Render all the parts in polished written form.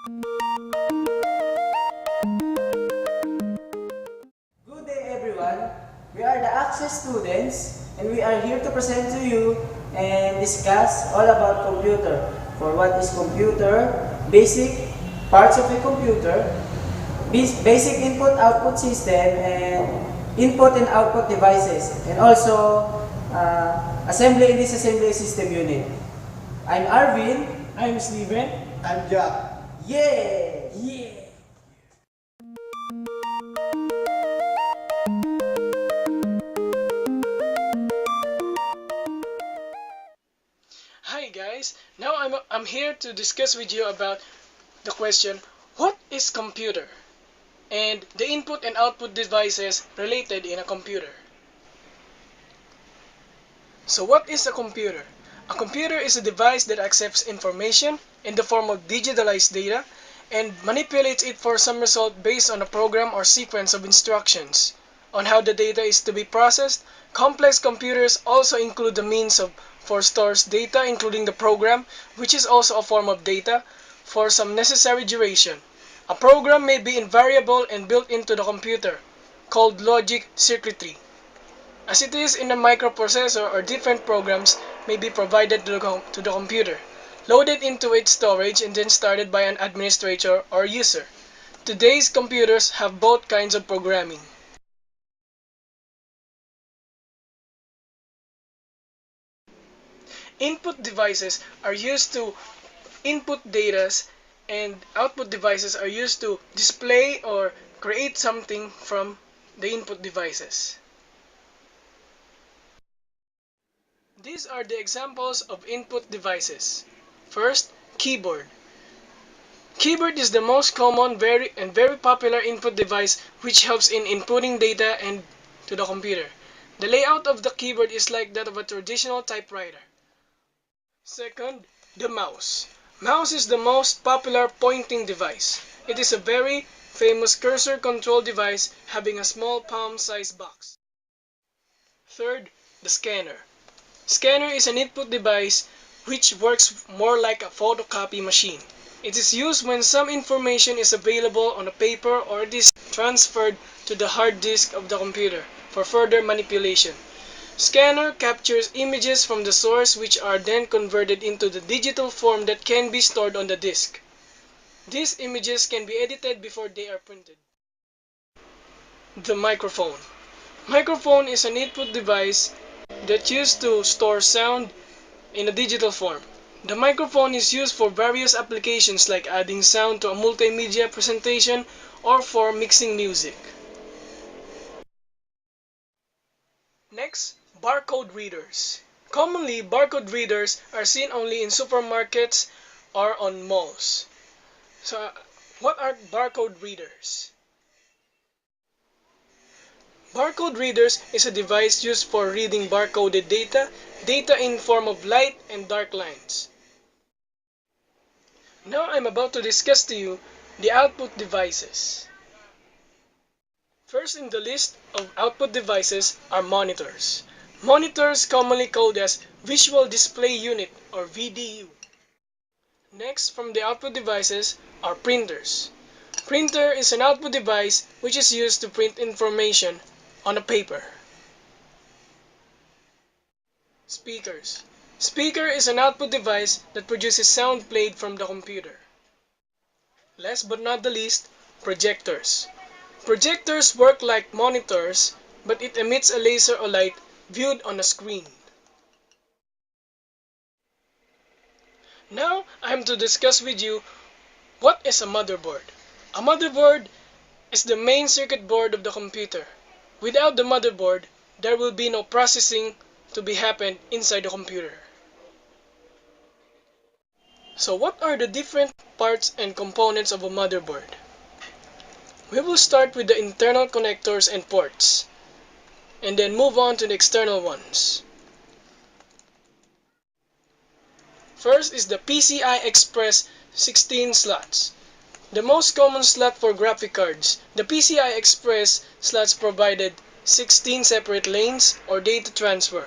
Good day everyone. We are the Access students and we are here to present to you and discuss all about computer. For what is computer, basic parts of a computer, basic input-output system, and input and output devices, and also assembly in this assembly system unit. I'm Arvin. I'm Steven. I'm Jack. Yeah! Yeah! Hi guys, now I'm here to discuss with you about the question, what is computer? And the input and output devices related in a computer. So what is a computer? A computer is a device that accepts information in the form of digitalized data and manipulates it for some result based on a program or sequence of instructions. On how the data is to be processed, complex computers also include the means for stores data, including the program, which is also a form of data, for some necessary duration. A program may be invariable and built into the computer, called logic circuitry. As it is in a microprocessor, or different programs may be provided to the computer, loaded into its storage and then started by an administrator or user. Today's computers have both kinds of programming. Input devices are used to input data and output devices are used to display or create something from the input devices. These are the examples of input devices. First, keyboard. Keyboard is the most common very popular input device which helps in inputting data and to the computer. The layout of the keyboard is like that of a traditional typewriter. Second, the mouse. Mouse is the most popular pointing device. It is a very famous cursor control device having a small palm-sized box. Third, the scanner. Scanner is an input device which works more like a photocopy machine. It is used when some information is available on a paper or it is transferred to the hard disk of the computer for further manipulation. Scanner captures images from the source which are then converted into the digital form that can be stored on the disk. These images can be edited before they are printed. The microphone. Microphone is an input device that used to store sound in a digital form. The microphone is used for various applications like adding sound to a multimedia presentation or for mixing music. Next, barcode readers. Commonly, barcode readers are seen only in supermarkets or on malls. So, what are barcode readers? Barcode readers is a device used for reading barcoded data in form of light and dark lines. Now I'm about to discuss to you the output devices. First in the list of output devices are monitors. Monitors commonly called as Visual Display Unit or VDU. Next from the output devices are printers. Printer is an output device which is used to print information on a paper. Speakers. Speaker is an output device that produces sound played from the computer. Last but not the least, projectors. Projectors work like monitors, but it emits a laser or light viewed on a screen. Now I am to discuss with you what is a motherboard. A motherboard is the main circuit board of the computer. Without the motherboard, there will be no processing to be happened inside the computer. So what are the different parts and components of a motherboard? We will start with the internal connectors and ports, and then move on to the external ones. First is the PCI Express 16 slots. The most common slot for graphic cards. The PCI Express slots provided 16 separate lanes or data transfer.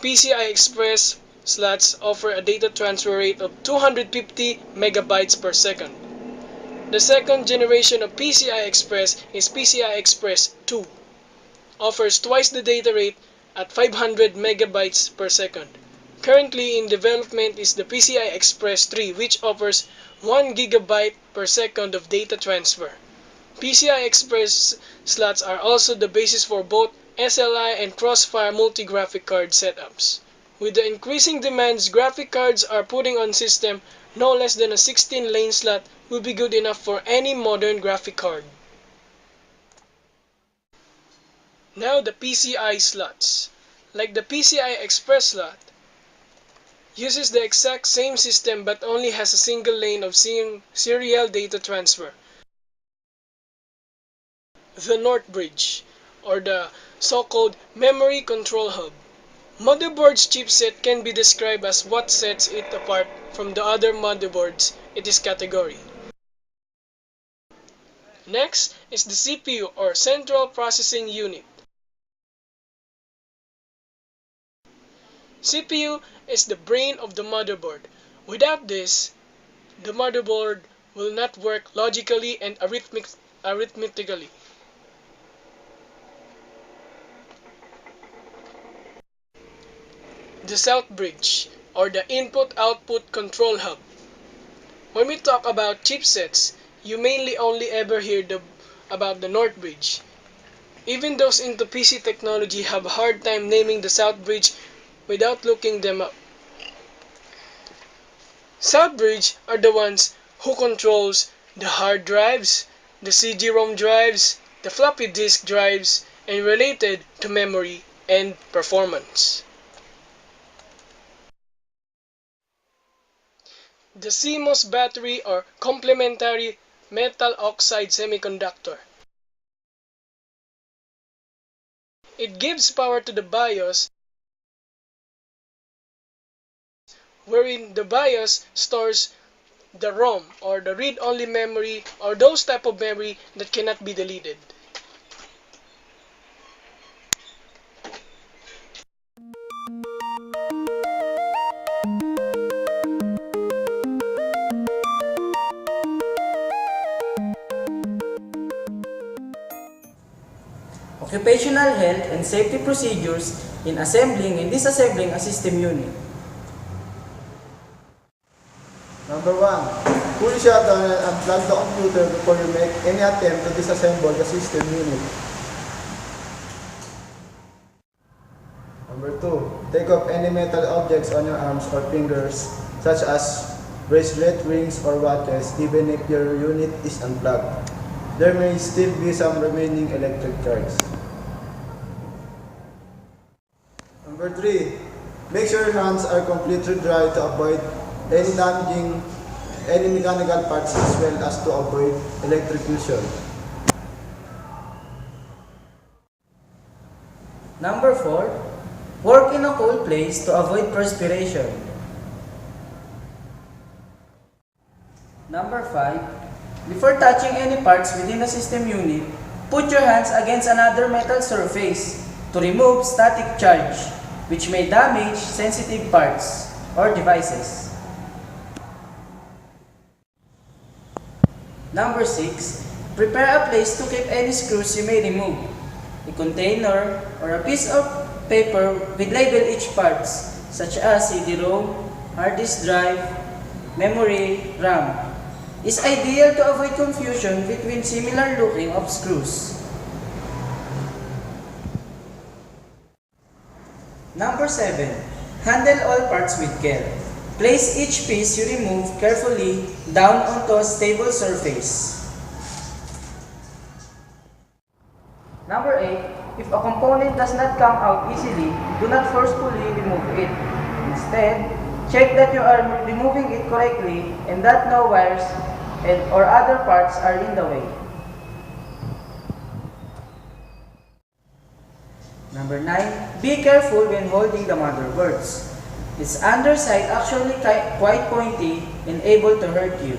PCI Express slots offer a data transfer rate of 250 megabytes per second. The second generation of PCI Express is PCI Express 2. Offers twice the data rate at 500 megabytes per second. Currently in development is the PCI Express 3, which offers 1 gigabyte per second of data transfer. PCI Express slots are also the basis for both SLI and Crossfire multi-graphic card setups. With the increasing demands graphic cards are putting on system, no less than a 16-lane slot will be good enough for any modern graphic card. Now the PCI slots. Like the PCI Express slot, uses the exact same system but only has a single lane of serial data transfer. The North Bridge, or the so-called Memory Control Hub. Motherboard's chipset can be described as what sets it apart from the other motherboards in this category. Next is the CPU, or Central Processing Unit. CPU is the brain of the motherboard. Without this, the motherboard will not work logically and arithmetically. The South Bridge, or the Input-Output Control Hub. When we talk about chipsets, you mainly only ever hear about the North Bridge. Even those into PC technology have a hard time naming the South Bridge without looking them up. South Bridge are the ones who controls the hard drives, the CD-ROM drives, the floppy disk drives, and related to memory and performance. The CMOS battery, or complementary metal oxide semiconductor. It gives power to the BIOS, wherein the BIOS stores the ROM, or the read-only memory, or those type of memory that cannot be deleted. Occupational health and safety procedures in assembling and disassembling a system unit. Number 1. Fully shut down and unplug the computer before you make any attempt to disassemble the system unit. Number 2. Take off any metal objects on your arms or fingers, such as bracelet, rings, or watches, even if your unit is unplugged. There may still be some remaining electric charge. Number 3. Make sure your hands are completely dry to avoid any damaging any mechanical parts, as well as to avoid electrocution. Number 4. Work in a cold place to avoid perspiration. Number 5. Before touching any parts within the system unit, put your hands against another metal surface to remove static charge, which may damage sensitive parts or devices. Number 6. Prepare a place to keep any screws you may remove. A container or a piece of paper with label each parts, such as CD-ROM, hard disk drive, memory, RAM, is ideal to avoid confusion between similar looking of screws. Number 7. Handle all parts with care. Place each piece you remove carefully down onto a stable surface. Number 8. If a component does not come out easily, do not forcefully remove it. Instead, check that you are removing it correctly and that no wires or other parts are in the way. Number 9. Be careful when holding the motherboards. Its underside actually quite pointy and able to hurt you.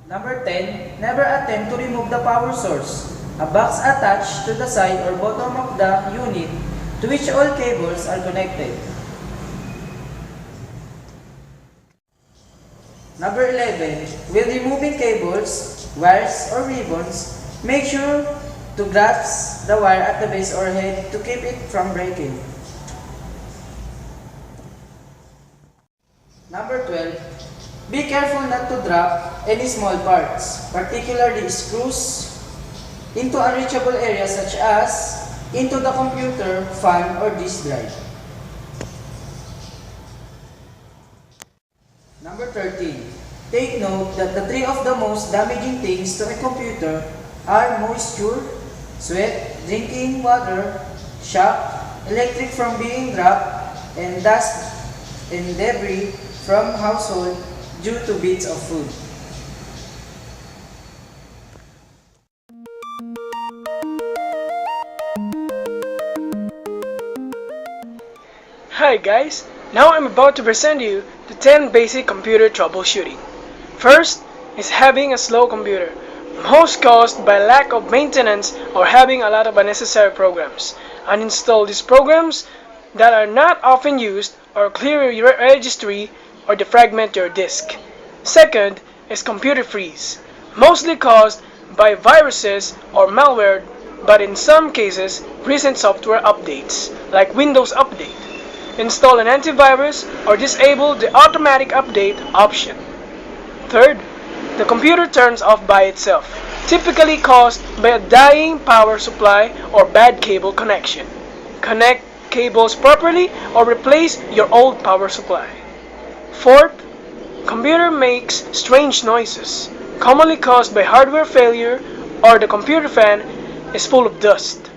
Number 10. Never attempt to remove the power source. A box attached to the side or bottom of the unit to which all cables are connected. Number 11, when removing cables, wires, or ribbons, make sure to grasp the wire at the base or head to keep it from breaking. Number 12, be careful not to drop any small parts, particularly screws, into unreachable areas such as into the computer, fan, or disk drive. Number 13. Take note that the three of the most damaging things to a computer are moisture, sweat, drinking water, shock, electric from being dropped, and dust and debris from household due to bits of food. Hi guys, now I'm about to present you the 10 basic computer troubleshooting. First is having a slow computer, most caused by lack of maintenance or having a lot of unnecessary programs. Uninstall these programs that are not often used or clear your registry or defragment your disk. Second is computer freeze, mostly caused by viruses or malware, but in some cases recent software updates like Windows Update. Install an antivirus or disable the automatic update option. Third, the computer turns off by itself, typically caused by a dying power supply or bad cable connection. Connect cables properly or replace your old power supply. Fourth, computer makes strange noises, commonly caused by hardware failure or the computer fan is full of dust.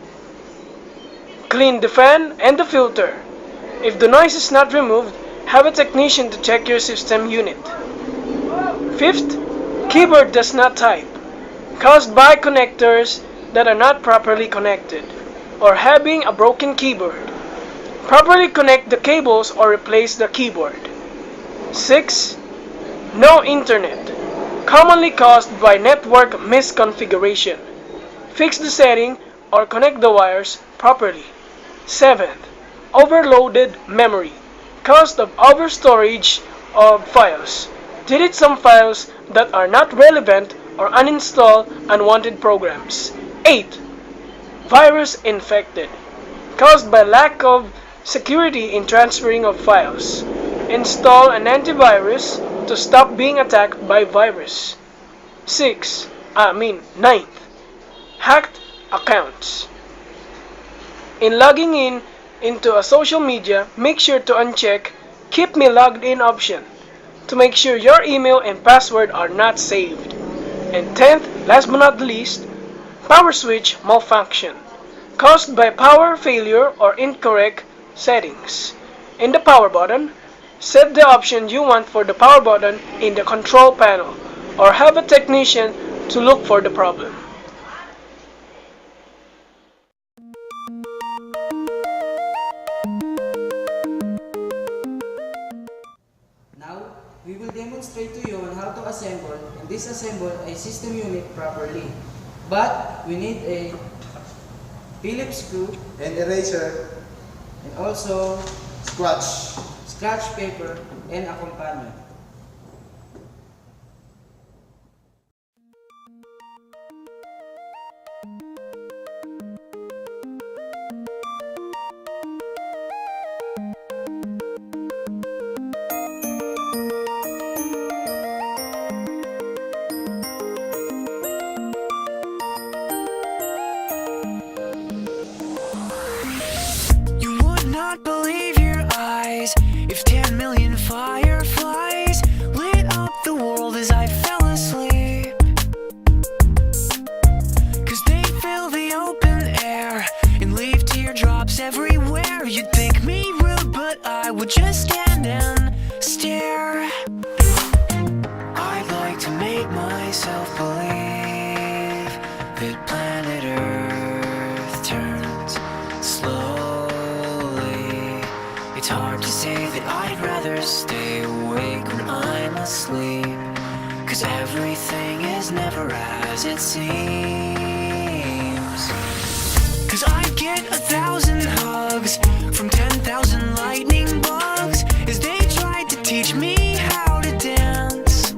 Clean the fan and the filter. If the noise is not removed, have a technician to check your system unit. Fifth, keyboard does not type, caused by connectors that are not properly connected, or having a broken keyboard. Properly connect the cables or replace the keyboard. 6. No internet, commonly caused by network misconfiguration. Fix the setting or connect the wires properly. 7. Overloaded memory, caused of overstorage of files. Delete some files that are not relevant or uninstall unwanted programs. 8. Virus infected, caused by lack of security in transferring of files. Install an antivirus to stop being attacked by virus. 9th, hacked accounts. In logging in into a social media, make sure to uncheck Keep Me Logged In option to make sure your email and password are not saved. And 10th, last but not least, power switch malfunction, caused by power failure or incorrect settings. In the power button, set the option you want for the power button in the control panel or have a technician to look for the problem. Now, we will demonstrate to you on how to assemble and disassemble a system unit properly. But we need a Phillips screw And eraser, and also scratch paper and a companion. You would not believe your eyes if 10 million fireflies lit up the world as I fell asleep. 'Cause they fill the open air and leave teardrops everywhere. You'd think me rude, but I would just stand and stare. I'd like to make myself believe that planet Earth turns slowly. It's hard to say that I'd rather stay awake when I'm asleep, 'cause everything is never as it seems. 'Cause I get 1,000 hugs from 10,000 lightning bugs as they tried to teach me how to dance.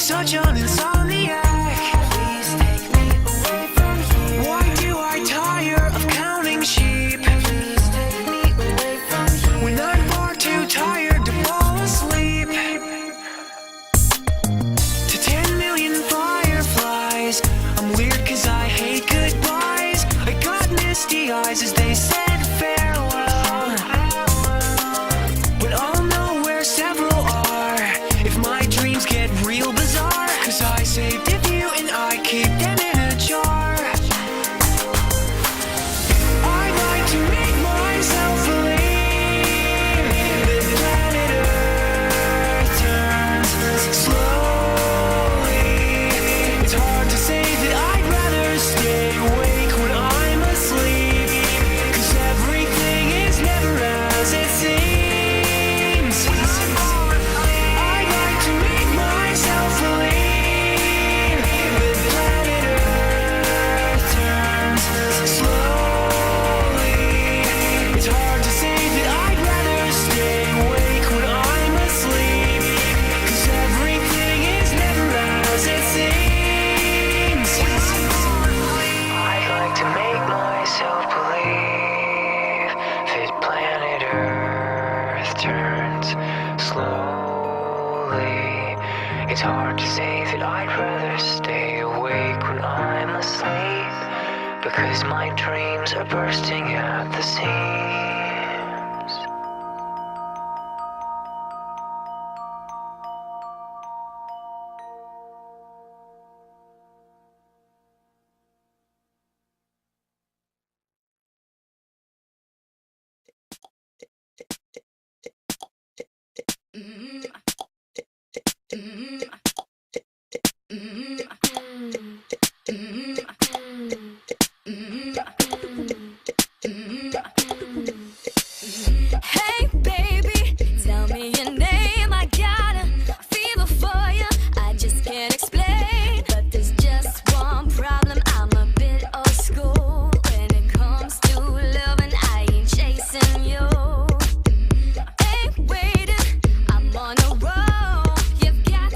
such an insomniac. Please take me away from here. Why do I tire of counting sheep? Please take me away from here. When I'm far too tired to fall asleep. To 10 million fireflies, I'm weird cause I hate goodbyes. I got misty eyes as they said farewell, but I'll know where several are if my dreams get real bizarre. Cause I saved a few and I keep them in a jar. I'd like to make myself believe that planet Earth turns slowly. It's hard to say that I'd rather stay awake when I'm asleep, cause everything is never as it seems. I'd like to make myself believe that planet Earth turns slowly. It's hard to say that I'd rather stay awake when I'm asleep, cause everything is never as it seems. I'd like to make myself believe that planet Earth turns slowly. It's hard to say that I'd rather stay awake when I'm asleep, because my dreams are bursting at the seams. Hey baby, tell me your name. I got a fever for you. I just can't explain, but there's just one problem. I'm a bit old school when it comes to loving. I ain't chasing you. Ain't waiting, I'm on a roll. You've got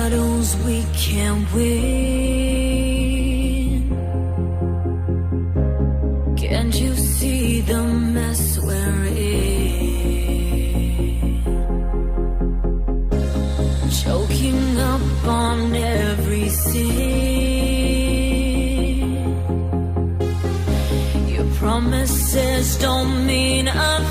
battles we can't win. Can't you see the mess we're in? Choking up on every sin. Your promises don't mean a